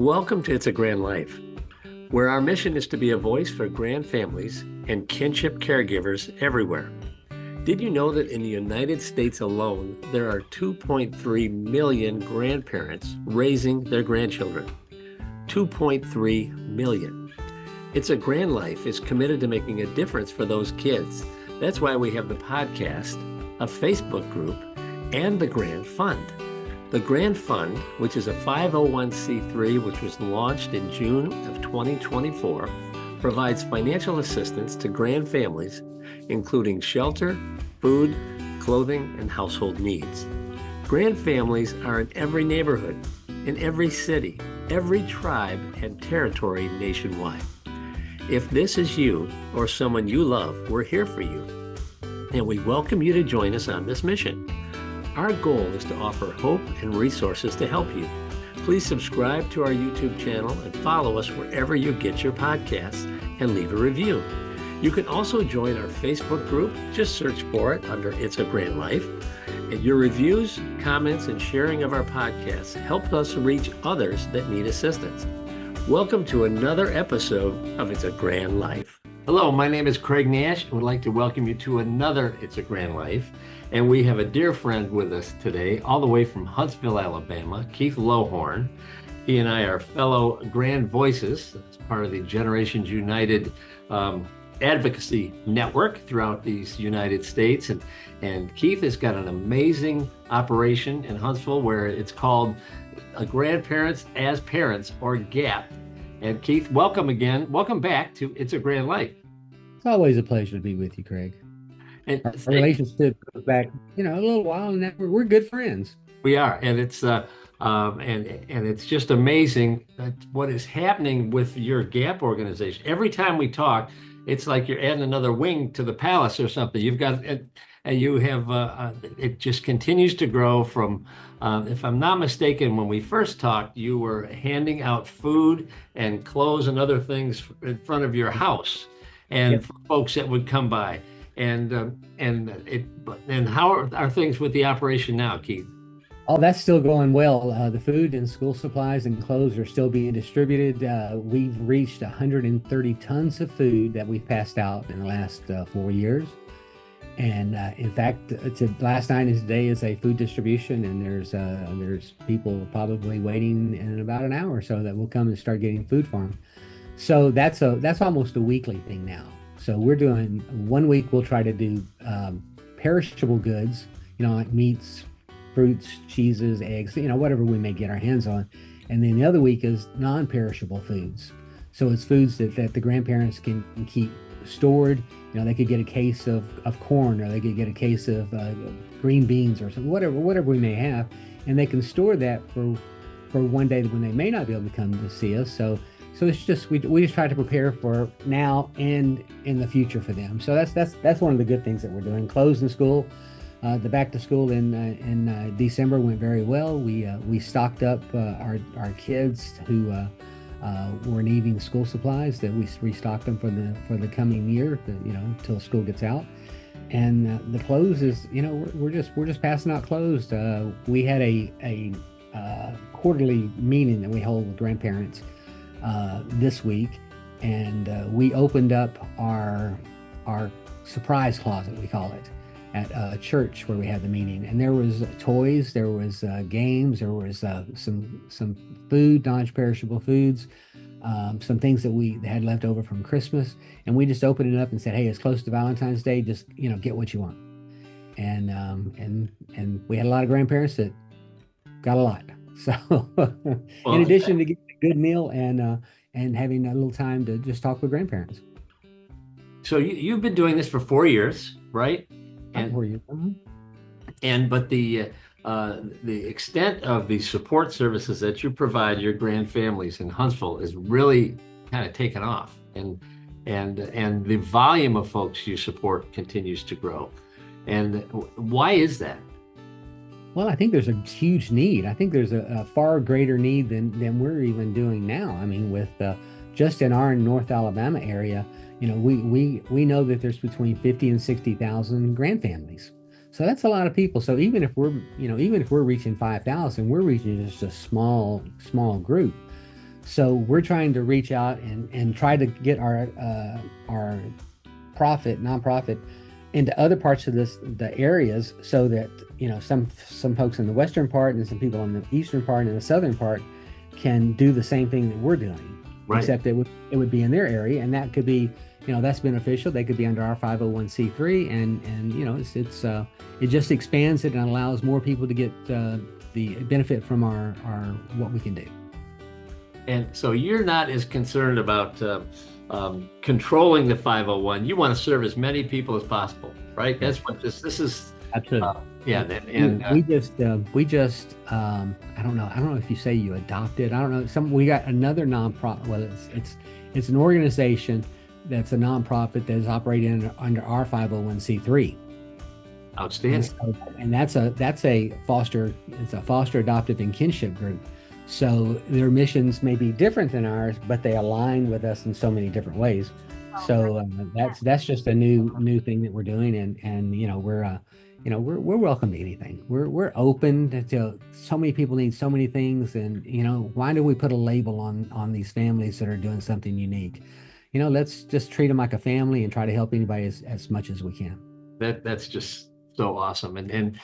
Welcome to It's a Grand Life, where our mission is to be a voice for grand families and kinship caregivers everywhere. Did you know that in the United States alone, there are 2.3 million grandparents raising their grandchildren? 2.3 million. It's a Grand Life is committed to making a difference for those kids. That's why we have the podcast, a Facebook group, and the Grand Fund. The Grand Fund, which is a 501c3 which was launched in June of 2024, provides financial assistance to grand families, including shelter, food, clothing, and household needs. Grand families are in every neighborhood, in every city, every tribe and territory nationwide. If this is you or someone you love, we're here for you. And we welcome you to join us on this mission. Our goal is to offer hope and resources to help you. Please subscribe to our YouTube channel and follow us wherever you get your podcasts and leave a review. You can also join our Facebook group. Just search for it under It's a Grand Life. And your reviews, comments, and sharing of our podcasts help us reach others that need assistance. Welcome to another episode of It's a Grand Life. Hello, my name is Craig Nash. I would like to welcome you to another It's a Grand Life. And we have a dear friend with us today, all the way from Huntsville, Alabama, Keith Lowhorne. He and I are fellow Grand Voices. It's part of the Generations United advocacy network throughout these United States. And Keith has got an amazing operation in Huntsville where it's called Grandparents as Parents, or GAP. And Keith, welcome again. Welcome back to It's a Grand Life. It's always a pleasure to be with you, Craig. And our relationship goes back, a little while, and now we're good friends. We are, and it's it's just amazing what is happening with your GAP organization. Every time we talk, it's like you're adding another wing to the palace or something. You've got, and you have, it just continues to grow from. If I'm not mistaken, when we first talked, you were handing out food and clothes and other things in front of your house, and Yep. for folks that would come by. And how are things with the operation now, Keith? Oh, that's still going well. The food and school supplies and clothes are still being distributed. We've reached 130 tons of food that we've passed out in the last 4 years. And in fact, last night and today is a food distribution, and there's people probably waiting in about an hour or so that will come and start getting food for them. So that's almost a weekly thing now. So we're doing 1 week. We'll try to do perishable goods, like meats, fruits, cheeses, eggs, whatever we may get our hands on. And then the other week is non-perishable foods. So it's foods that the grandparents can keep stored. They could get a case of corn, or they could get a case of green beans, or something, whatever we may have, and they can store that for one day when they may not be able to come to see us. So it's just we just try to prepare for now and in the future for them. So that's one of the good things that we're doing. Clothes in school, the back to school in December went very well. We stocked up our kids who were needing school supplies, that we restocked them for the coming year, until school gets out. And the clothes is, we're just passing out clothes. We had a quarterly meeting that we hold with grandparents this week, and we opened up our surprise closet, we call it, at a church where we had the meeting. And there was toys, there was games, there was some food, non-perishable foods, some things that we had left over from Christmas, and we just opened it up and said, hey, it's close to Valentine's Day, just get what you want. And we had a lot of grandparents that got a lot. So in addition to getting a good meal and having a little time to just talk with grandparents. So you've been doing this for 4 years, right? And but the extent of the support services that you provide your grand families in Huntsville is really kind of taken off, and the volume of folks you support continues to grow. And why is that? Well, I think there's a huge need. I think there's a far greater need than we're even doing now. I mean, with just in our North Alabama area, we know that there's between 50 and 60,000 grandfamilies. So that's a lot of people. So even if we're reaching 5,000, we're reaching just a small group. So we're trying to reach out and try to get our nonprofit into other parts of the areas, so that some folks in the western part and some people in the eastern part and the southern part can do the same thing that we're doing, Right. except it would be in their area, and that could be, that's beneficial. They could be under our 501c3, and it just expands it and allows more people to get the benefit from our what we can do. And so you're not as concerned about controlling the 501. You want to serve as many people as possible, right? That's what this is. Absolutely. Yeah. We just I don't know if you say you adopted. I don't know. We got another nonprofit. Well, it's an organization that's a nonprofit that is operating under our 501c3. Outstanding. And that's a foster adoptive and kinship group. So their missions may be different than ours, but they align with us in so many different ways. So that's just a new thing that we're doing, and we're welcome to anything. We're open to so many people need so many things, and why do we put a label on these families that are doing something unique? Let's just treat them like a family and try to help anybody as much as we can. That's just so awesome. And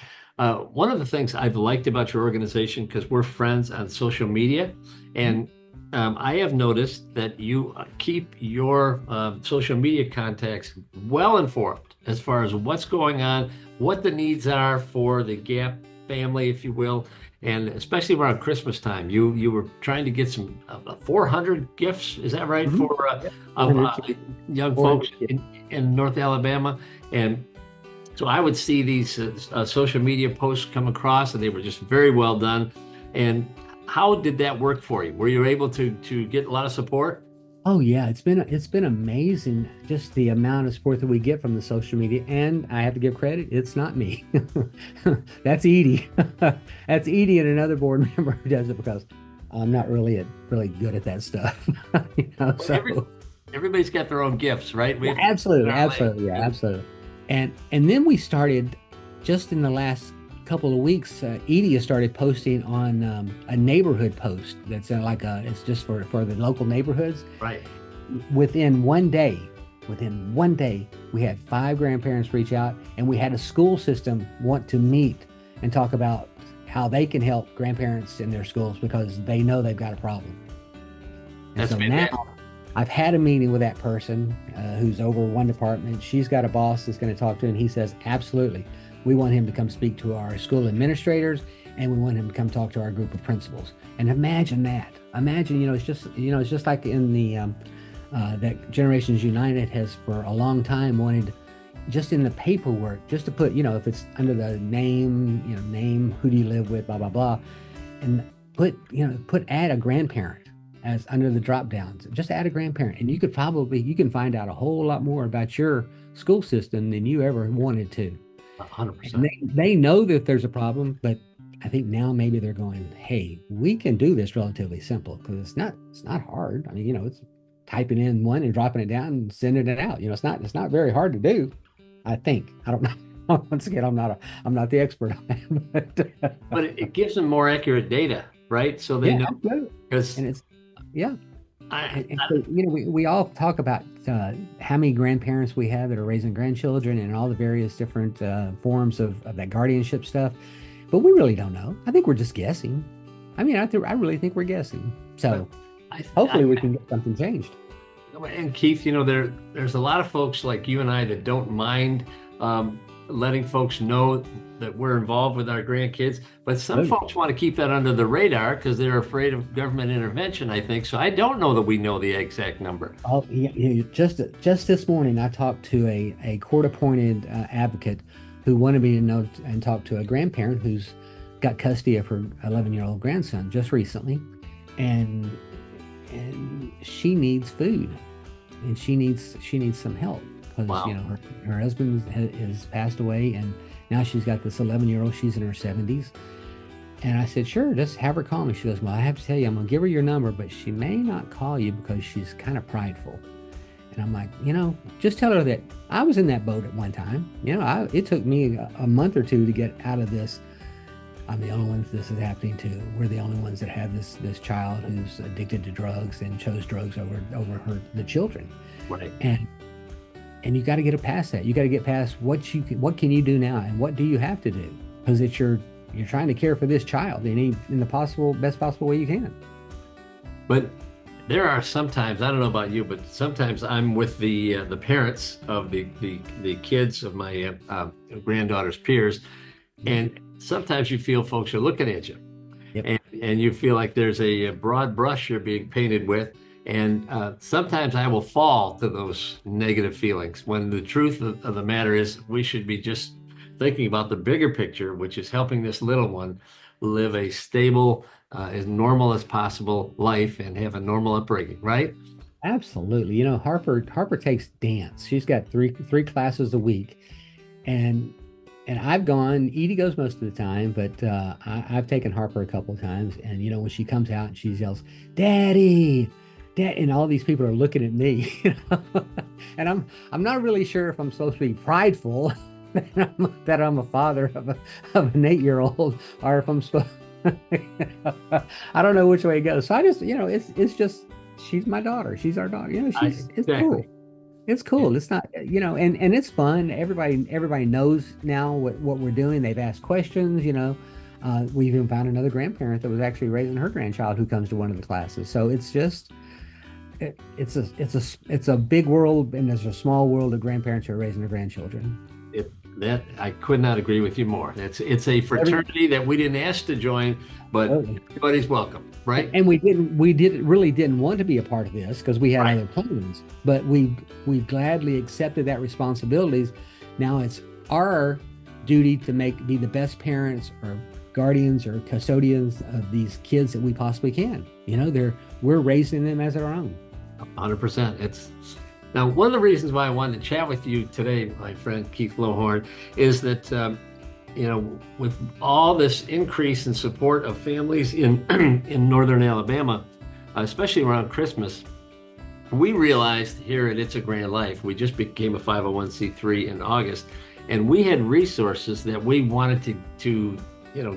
one of the things I've liked about your organization, because we're friends on social media, and I have noticed that you keep your social media contacts well informed as far as what's going on, what the needs are for the Gap family, if you will, and especially around Christmas time. You were trying to get some 400 gifts, is that right, for young folks in North Alabama? And so I would see these social media posts come across, and they were just very well done. And how did that work for you? Were you able to get a lot of support? Oh yeah, it's been amazing, just the amount of support that we get from the social media. And I have to give credit, it's not me. That's Edie. That's Edie and another board member who does it, because I'm not really good at that stuff. Everybody's got their own gifts, right? Absolutely. And then we started, just in the last couple of weeks, Edie has started posting on a neighborhood post that's it's just for the local neighborhoods. Right. Within one day, we had 5 grandparents reach out, and we had a school system want to meet and talk about how they can help grandparents in their schools, because they know they've got a problem. And that's fantastic. Now I've had a meeting with that person who's over one department. She's got a boss that's going to talk to him, and he says, absolutely, we want him to come speak to our school administrators, and we want him to come talk to our group of principals. And imagine that. It's just like in the that Generations United has for a long time wanted, just in the paperwork, just to put, if it's under the name, who do you live with, blah blah blah, and add a grandparent as under the drop downs. Just add a grandparent, and you can find out a whole lot more about your school system than you ever wanted to. 100%. They know that there's a problem, but I think now maybe they're going, hey, we can do this relatively simple, because it's not hard. I mean, it's typing in one and dropping it down and sending it out. It's not very hard to do, I think. I don't know. Once again, I'm not the expert on that. But it gives them more accurate data, right? So they know. Because we all talk about how many grandparents we have that are raising grandchildren and all the various different forms of that guardianship stuff, but we really don't know. I think we're just guessing. I mean, I really think we're guessing. So hopefully we can get something changed. And Keith, there's a lot of folks like you and I that don't mind letting folks know that we're involved with our grandkids, but some folks want to keep that under the radar because they're afraid of government intervention, I think. So I don't know that we know the exact number. Oh, yeah, just this morning, I talked to a court-appointed advocate who wanted me to know and talk to a grandparent who's got custody of her 11-year-old grandson just recently, and she needs food, and she needs some help. Because her husband has passed away, and now she's got this 11-year-old. She's in her 70s, and I said, sure, just have her call me. She goes, well, I have to tell you, I'm gonna give her your number, but she may not call you because she's kind of prideful. And I'm like, just tell her that I was in that boat at one time. It took me a month or two to get out of this I'm the only ones this is happening to. We're the only ones that have this child who's addicted to drugs and chose drugs over the children. Right. And you got to get it past that. You got to get past what can you do now and what do you have to do? Because you're trying to care for this child in the best possible way you can. But there are sometimes, I don't know about you, but sometimes I'm with the parents of the kids of my granddaughter's peers, and sometimes you feel folks are looking at you, Yep. and you feel like there's a broad brush you're being painted with, and sometimes I will fall to those negative feelings when the truth of the matter is we should be just thinking about the bigger picture, which is helping this little one live a stable, as normal as possible life and have a normal upbringing, right? Absolutely. Harper takes dance. She's got three classes a week, and I've gone. Edie goes most of the time, but I've taken Harper a couple of times. And when she comes out and she yells, "Daddy, Dad," and all these people are looking at me, and I'm not really sure if I'm supposed to be prideful that I'm a father of an 8-year-old, or if I'm supposed. I don't know which way it goes. So I just, it's just she's my daughter. She's our daughter. It's Exactly. cool. It's cool. It's not, and it's fun. Everybody knows now what we're doing. They've asked questions. We even found another grandparent that was actually raising her grandchild who comes to one of the classes. So it's just, it's a big world, and there's a small world of grandparents who are raising their grandchildren. That I could not agree with you more. It's a fraternity that we didn't ask to join, but everybody's welcome, right? And we really didn't want to be a part of this because we had other plans, but we gladly accepted that responsibilities. Now it's our duty to be the best parents or guardians or custodians of these kids that we possibly can. We're raising them as our own. 100%. Now, one of the reasons why I wanted to chat with you today, my friend Keith Lowhorne, is that with all this increase in support of families in in northern Alabama, especially around Christmas, we realized here at It's a Grand Life, we just became a 501c3 in August, and we had resources that we wanted to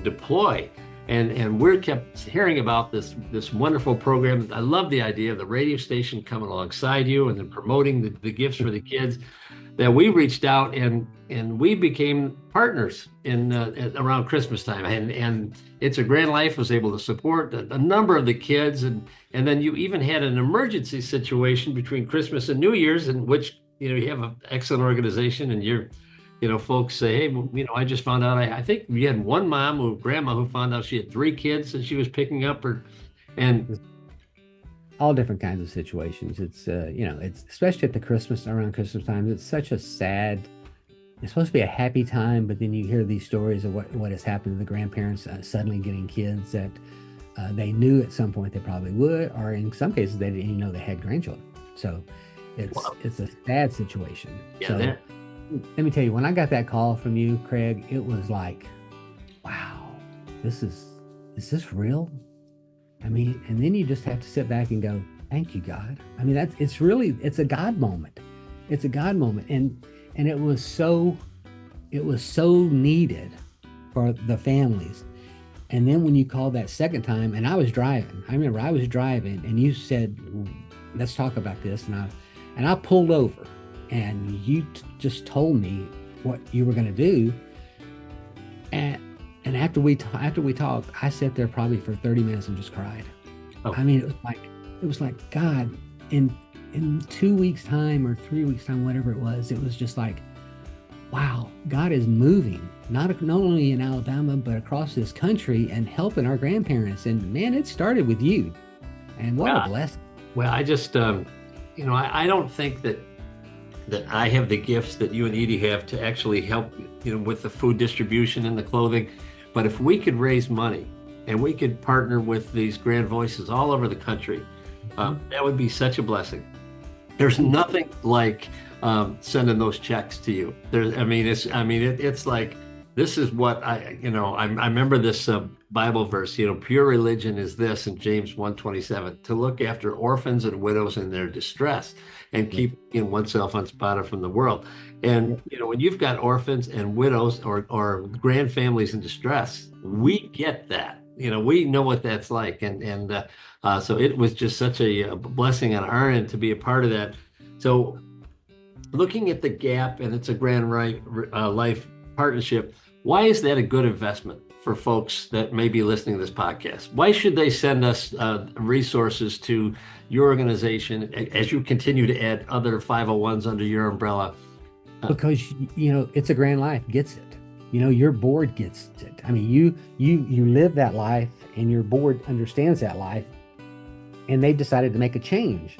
deploy. And we're kept hearing about this wonderful program. I love the idea of the radio station coming alongside you and then promoting the gifts for the kids. That we reached out and we became partners in around Christmas time. And It's a Grand Life was able to support a number of the kids. And then you even had an emergency situation between Christmas and New Year's, in which you have an excellent organization, and folks say, hey, I just found out. I think we had one grandma who found out she had 3 kids that she was picking up, and all different kinds of situations. It's it's especially at around Christmas time. It's such a sad. It's supposed to be a happy time, but then you hear these stories of what has happened to the grandparents suddenly getting kids that they knew at some point they probably would, or in some cases they didn't even know they had grandchildren. So it's a sad situation. Yeah, so, let me tell you, when I got that call from you, Craig, it was like, wow, is this real? I mean, and then you just have to sit back and go, thank you, God. I mean, it's a God moment. It's a God moment. And it was so needed for the families. And then when you called that second time, and I remember I was driving and you said, let's talk about this. And I pulled over. And you just told me what you were going to do, and after we talked, I sat there probably for 30 minutes and just cried. Oh. I mean, it was like God, in 2 weeks' time or 3 weeks' time, whatever it was just like, wow, God is moving, not only in Alabama but across this country and helping our grandparents. And man, it started with you, and what a blessing. Well, I just I don't think that I have the gifts that you and Edie have to actually help, with the food distribution and the clothing. But if we could raise money and we could partner with these grand voices all over the country, that would be such a blessing. There's nothing like sending those checks to you. It's like, this is what I remember this Bible verse, pure religion is this in James 1:27, to look after orphans and widows in their distress. and keep oneself unspotted from the world. And when you've got orphans and widows or grand families in distress, we get that. We know what that's like, and so it was just such a blessing on our end to be a part of that. So, looking at the gap, and it's a Grand Life partnership. Why is that a good investment for folks that may be listening to this podcast? Why should they send us resources to your organization as you continue to add other 501s under your umbrella? Because it's a Grand Life gets it. Your board gets it. I mean, you live that life, and your board understands that life, and they've decided to make a change.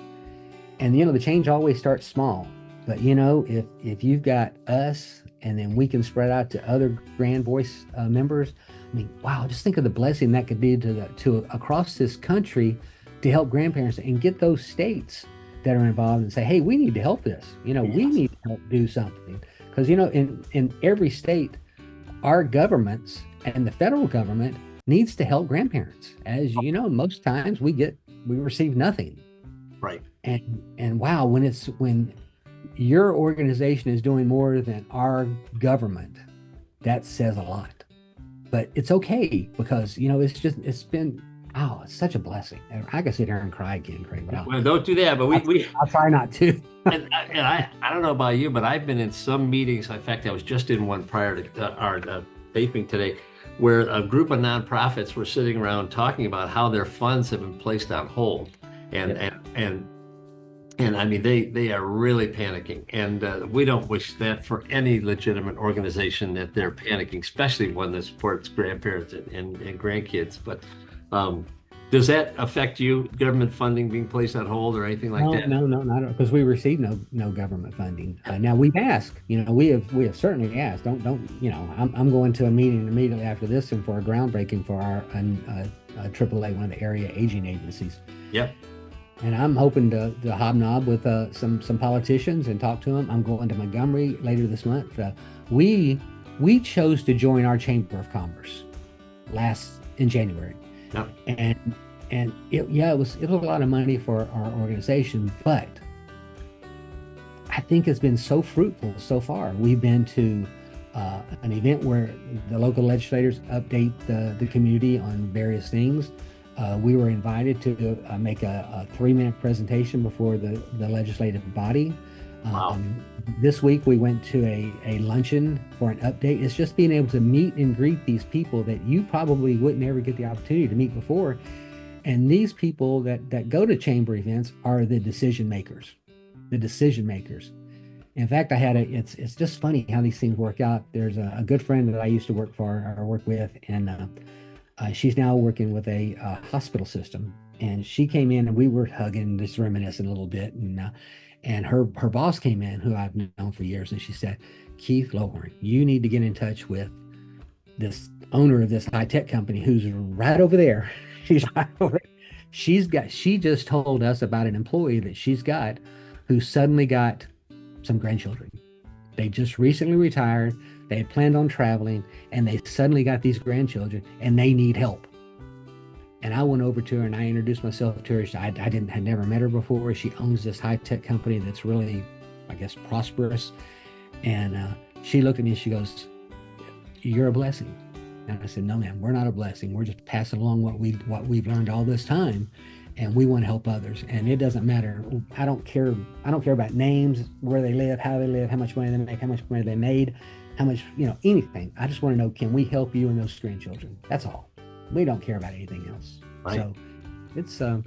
And the change always starts small. But if you've got us, and then we can spread out to other Grand Voice members. I mean, wow! Just think of the blessing that could be to across this country to help grandparents and get those states that are involved and say, hey, we need to help this. We need to help do something, because in every state, our governments and the federal government needs to help grandparents. As most times we receive nothing. Right. And wow, when your organization is doing more than our government, that says a lot. But it's okay, because it's been it's such a blessing. I could sit here and cry again, Craig. Well, don't do that. But I'll try not to. and I don't know about you, but I've been in some meetings. In fact, I was just in one prior to our taping today, where a group of nonprofits were sitting around talking about how their funds have been placed on hold, and I mean, they are really panicking, and we don't wish that for any legitimate organization, that they're panicking, especially one that supports grandparents and grandkids. But does that affect you, government funding being placed on hold or anything like that? No, not because we receive no government funding. Now we've asked, we have certainly asked. Don't I'm going to a meeting immediately after this, and for a groundbreaking for our AAA, one of the area aging agencies. Yep. And I'm hoping to hobnob with some politicians and talk to them. I'm going to Montgomery later this month. We chose to join our Chamber of Commerce in January. Yep. And it was a lot of money for our organization, but I think it's been so fruitful so far. We've been to an event where the local legislators update the community on various things. We were invited to make a 3-minute presentation before the legislative body. Wow. This week we went to a luncheon for an update. It's just being able to meet and greet these people that you probably wouldn't ever get the opportunity to meet before. And these people that go to chamber events are the decision makers. In fact, it's just funny how these things work out. There's a good friend that I used to work with, and she's now working with a hospital system. And she came in, and we were hugging, just reminiscing a little bit. And her boss came in, who I've known for years, and she said, Keith Lowhorne, you need to get in touch with this owner of this high-tech company who's right over there. She's right over there. She just told us about an employee that she's got who suddenly got some grandchildren. They just recently retired. They had planned on traveling, and they suddenly got these grandchildren, and they need help. And I went over to her and I introduced myself to her. I had never met her before. She owns this high-tech company that's really, I guess, prosperous. And she looked at me and she goes, "You're a blessing." And I said, "No, ma'am, we're not a blessing. We're just passing along what we've learned all this time, and we want to help others. And it doesn't matter. I don't care about names, where they live, how much money they make, how much money they made, how much, anything. I just want to know, can we help you and those grandchildren? That's all. We don't care about anything else." Right. So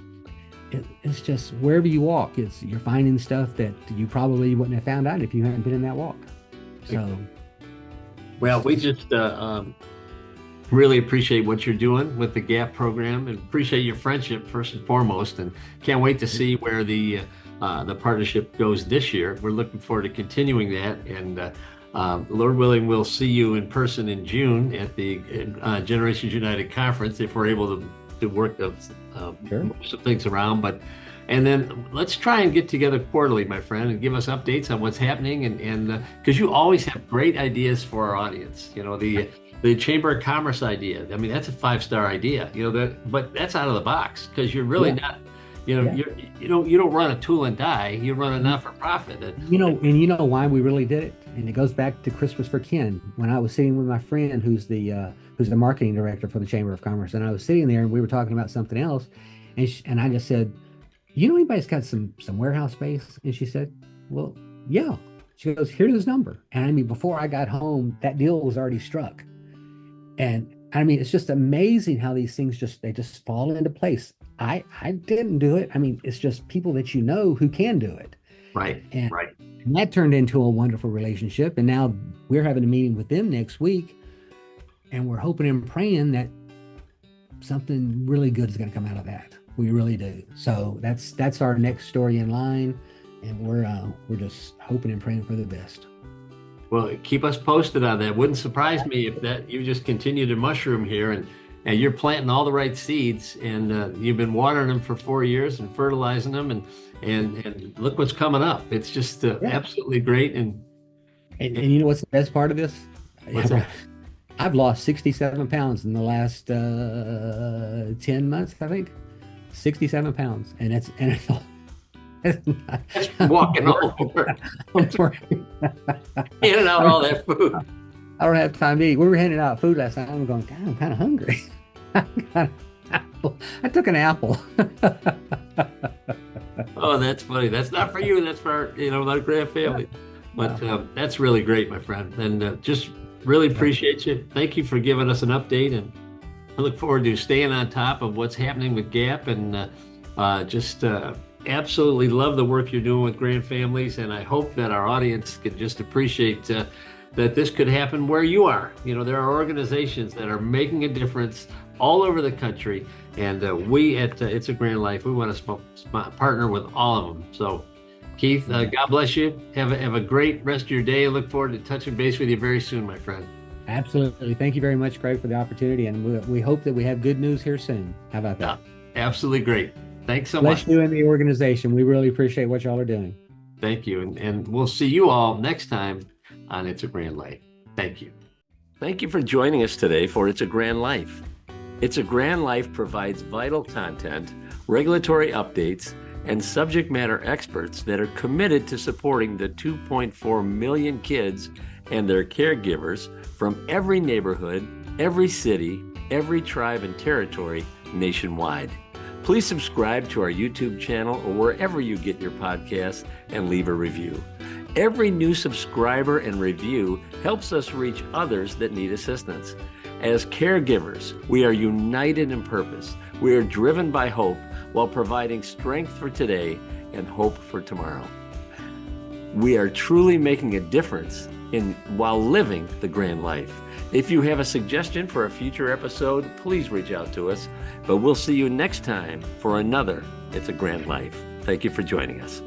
it's just wherever you walk, you're finding stuff that you probably wouldn't have found out if you hadn't been in that walk. So, well, we just really appreciate what you're doing with the GAP program, and appreciate your friendship first and foremost, and can't wait to see where the partnership goes this year. We're looking forward to continuing that, and Lord willing, we'll see you in person in June at the Generations United Conference, if we're able to work some things around. And then let's try and get together quarterly, my friend, and give us updates on what's happening. And because you always have great ideas for our audience. The Chamber of Commerce idea, I mean, that's a 5-star idea. But that's out of the box, because you're really not. Yeah. You don't run a tool and die. You run a not-for-profit. You know why we really did it? And it goes back to Christmas for Ken. When I was sitting with my friend who's the marketing director for the Chamber of Commerce, and I was sitting there and we were talking about something else, and I just said, "You know anybody's got some warehouse space?" And she said, "Well, yeah." She goes, "Here's his number." And I mean, before I got home, that deal was already struck. And I mean, it's just amazing how these things they just fall into place. I didn't do it. I mean, it's just people that you know who can do it. Right, And, right. and that turned into a wonderful relationship. And now we're having a meeting with them next week, and we're hoping and praying that something really good is going to come out of that. We really do. So that's our next story in line, and we're just hoping and praying for the best. Well, keep us posted on that. Wouldn't surprise me if that you just continue to mushroom here, and you're planting all the right seeds, and you've been watering them for 4 years and fertilizing them, and look what's coming up. It's just absolutely great. And you know what's the best part of this? What's that? I've lost 67 pounds in the last 10 months, I think. 67 pounds, and it's all. That's walking all over. Handing out all that food. I don't have time to eat. We were handing out food last night. I'm going, God, I'm kind of hungry. I took an apple. Oh, that's funny. That's not for you. That's for our grand family. But that's really great, my friend. And just really appreciate you. Thank you for giving us an update. And I look forward to staying on top of what's happening with GAP, and absolutely love the work you're doing with grand families. And I hope that our audience can just appreciate that this could happen where you are. There are organizations that are making a difference all over the country. And we at It's a Grand Life, we want to partner with all of them. So Keith, God bless you. Have a great rest of your day. I look forward to touching base with you very soon, my friend. Absolutely. Thank you very much, Craig, for the opportunity. And we hope that we have good news here soon. How about that? Yeah, absolutely great. Thanks so much. Bless you and the organization. We really appreciate what y'all are doing. Thank you. And we'll see you all next time on It's a Grand Life. Thank you. Thank you for joining us today for It's a Grand Life. It's a Grand Life provides vital content, regulatory updates, and subject matter experts that are committed to supporting the 2.4 million kids and their caregivers from every neighborhood, every city, every tribe and territory nationwide. Please subscribe to our YouTube channel or wherever you get your podcasts and leave a review. Every new subscriber and review helps us reach others that need assistance. As caregivers, we are united in purpose. We are driven by hope while providing strength for today and hope for tomorrow. We are truly making a difference while living the grand life. If you have a suggestion for a future episode, please reach out to us. But we'll see you next time for another It's a Grand Life. Thank you for joining us.